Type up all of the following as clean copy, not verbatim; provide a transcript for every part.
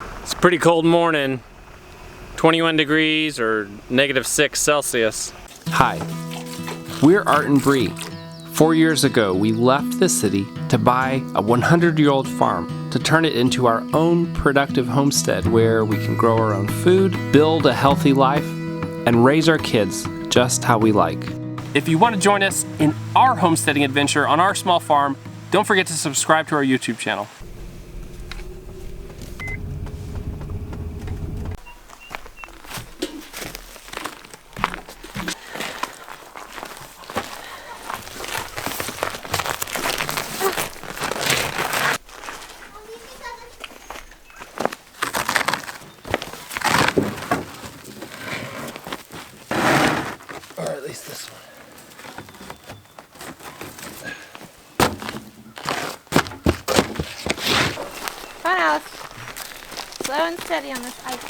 It's a pretty cold morning, 21 degrees or -6 Celsius. Hi, we're Art and Bree. 4 years ago, we left the city to buy a 100-year-old farm to turn it into our own productive homestead where we can grow our own food, build a healthy life, and raise our kids just how we like. If you want to join us in our homesteading adventure on our small farm, don't forget to subscribe to our YouTube channel. Or at least this one. Come on, Alice. Slow and steady on this ice.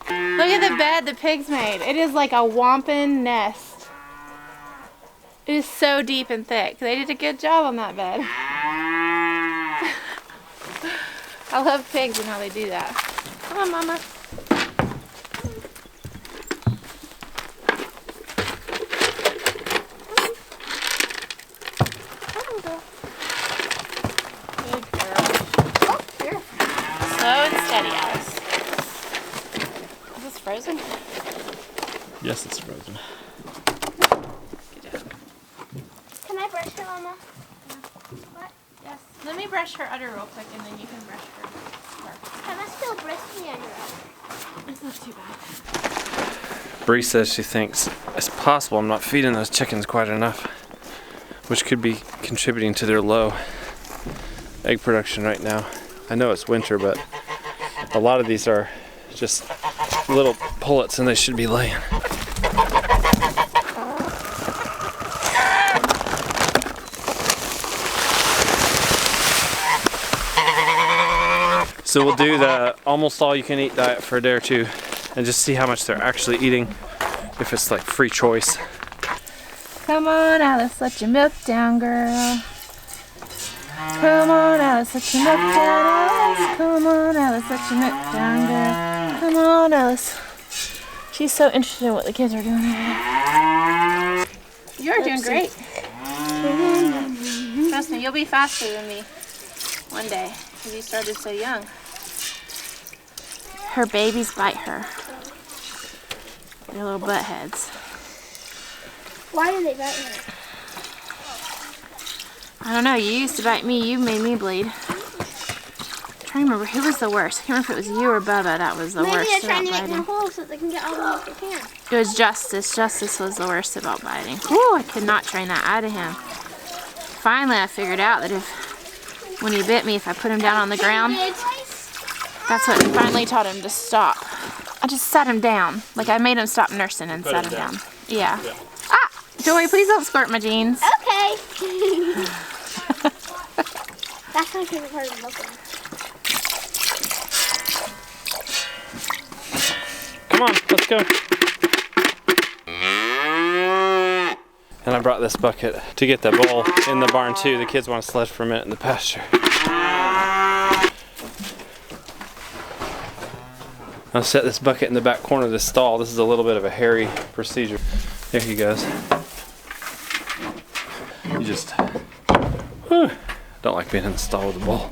Look at the bed the pigs made. It is like a wampum nest. It is so deep and thick. They did a good job on that bed. I love pigs and how they do that. Come on, Mama. Slow and steady, Alice. Is this frozen? Yes, it's frozen. Good job. Can I brush her, Mama? What? Yes. Let me brush her udder real quick and then you can brush her. Can I still brush me under her? It's not too bad. Bree says she thinks it's possible I'm not feeding those chickens quite enough, which could be contributing to their low egg production right now. I know it's winter, but a lot of these are just little pullets and they should be laying. So we'll do the almost all you can eat diet for a day or two and just see how much they're actually eating, if it's like free choice. Come on, Alice, let your milk down, girl. Come on, Alice, let your milk down, Alice. Come on, Alice, let your milk down, girl. Come on, Alice. She's so interested in what the kids are doing over there. You're doing great. Trust me, you'll be faster than me one day, because you started so young. Her babies bite her. They're little butt heads. Why do they bite her? I don't know, you used to bite me, you made me bleed. I'm trying to remember who was the worst. I can't remember if it was you or Bubba that was the Maybe worst they're about trying to make biting. more holes so they can get all the milk they can. It was Justice. Justice was the worst about biting. Whew, I could not train that out of him. Finally, I figured out that when he bit me, if I put him down on the ground, that's what finally taught him to stop. I just sat him down. Like I made him stop nursing and sat him down. Yeah. Ah! Joey, please don't squirt my jeans. Okay. That's my favorite part of milking. Come on, let's go. And I brought this bucket to get the bowl in the barn too. The kids want to sled for a minute in the pasture. I'll set this bucket in the back corner of the stall. This is a little bit of a hairy procedure. There he goes. You just don't like being in the stall with a bowl.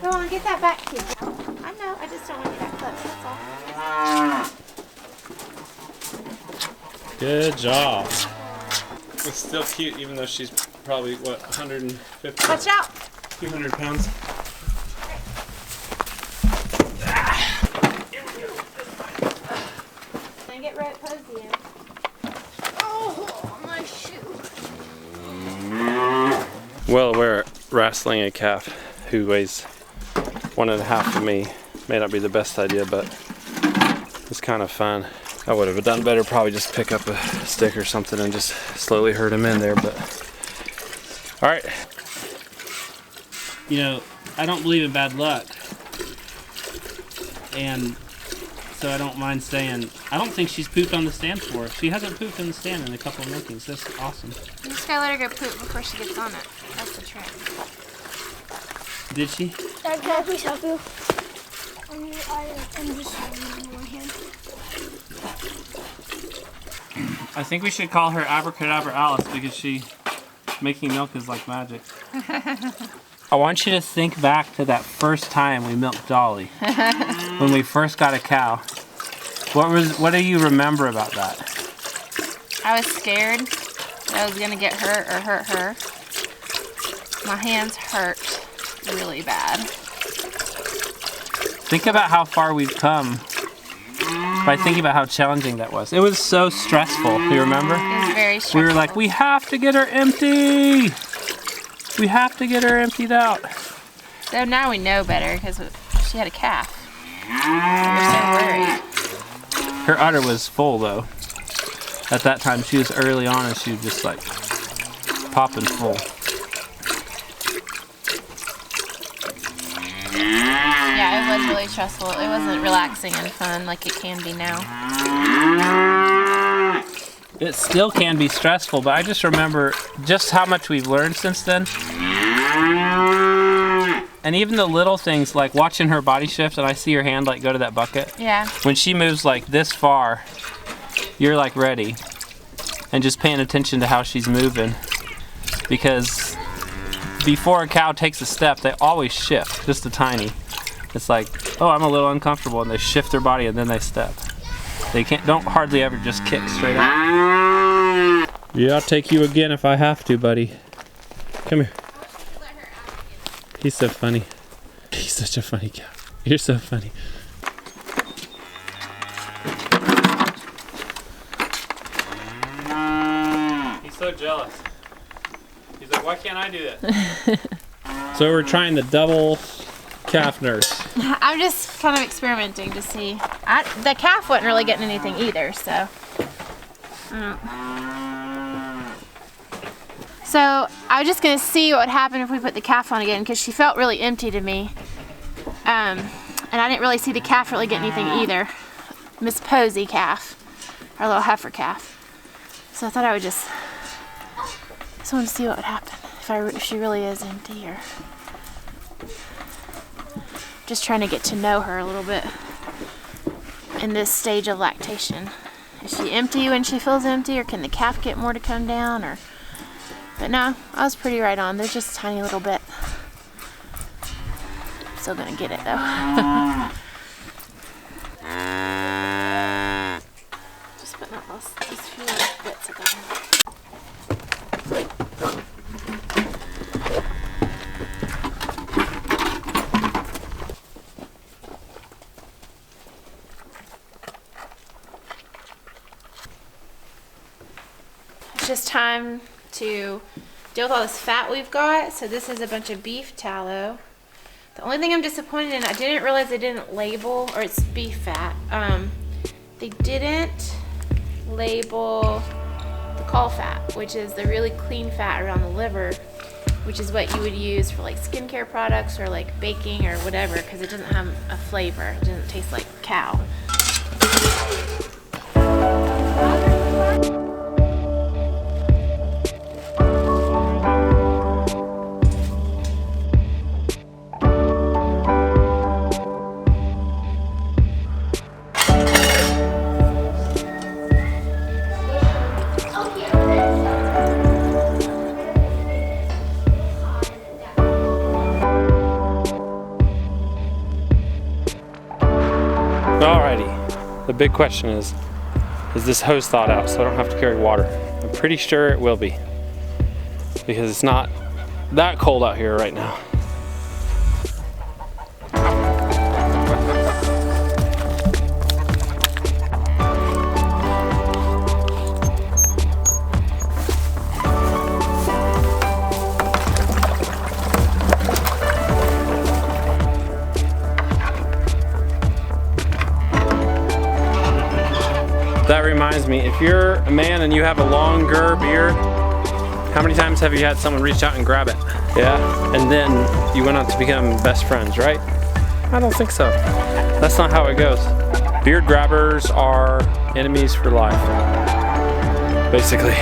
Go on, get that back kid. I know, I just don't want you that close, that's all. Good job. It's still cute even though she's probably, what, 150? Watch out! 200 pounds. Then get right posy in. Oh, my shoe. Well, we're wrestling a calf who weighs 1.5 of me. May not be the best idea, but it's kind of fun. I would have done better probably just pick up a stick or something and just slowly herd him in there, but all right. You know, I don't believe in bad luck. And so I don't mind saying, I don't think she's pooped on the stand before. She hasn't pooped in the stand in a couple of milkings. That's awesome. You just gotta let her go poop before she gets on it. That's the trick. Did she? Dad, can I please help you? I'm just holding in one hand. I think we should call her Abracadabra Alice because making milk is like magic. I want you to think back to that first time we milked Dolly. When we first got a cow. What do you remember about that? I was scared that I was gonna get hurt or hurt her. My hands hurt really bad. Think about how far we've come by thinking about how challenging that was. It was so stressful, you remember? It was very stressful. We were like, we have to get her empty! We have to get her emptied out. So now we know better because she had a calf. We're so worried. Her udder was full though. At that time, she was early on and she was just like popping full. Yeah, it was really stressful. It wasn't relaxing and fun like it can be now. It still can be stressful, but I just remember just how much we've learned since then. And even the little things like watching her body shift and I see her hand like go to that bucket. Yeah. When she moves like this far, you're like ready. And just paying attention to how she's moving. Because before a cow takes a step, they always shift, just a tiny. It's like, oh, I'm a little uncomfortable, and they shift their body and then they step. They don't hardly ever just kick straight up. Yeah, I'll take you again if I have to, buddy. Come here. He's so funny. He's such a funny cow. You're so funny. He's so jealous. He's like, why can't I do that? So we're trying the double calf nurse. I'm just kind of experimenting to see. The calf wasn't really getting anything either, so. So I was just gonna see what would happen if we put the calf on again because she felt really empty to me. And I didn't really see the calf really get anything either. Miss Posey calf, our little heifer calf. So I thought I would just want to see what would happen if she really is empty or. Just trying to get to know her a little bit in this stage of lactation. Is she empty when she feels empty, or can the calf get more to come down? But no, I was pretty right on. There's just a tiny little bit. Still gonna get it though. Just putting up these few bits again. Just time to deal with all this fat we've got. So this is a bunch of beef tallow. The only thing I'm disappointed in, I didn't realize they didn't label, or it's beef fat. They didn't label the caul fat, which is the really clean fat around the liver, which is what you would use for like skincare products or like baking or whatever, because it doesn't have a flavor. It doesn't taste like cow. Alrighty, the big question is this hose thawed out so I don't have to carry water? I'm pretty sure it will be, because it's not that cold out here right now. That reminds me, if you're a man and you have a longer beard, how many times have you had someone reach out and grab it? Yeah, and then you went on to become best friends, right? I don't think so. That's not how it goes. Beard grabbers are enemies for life, basically.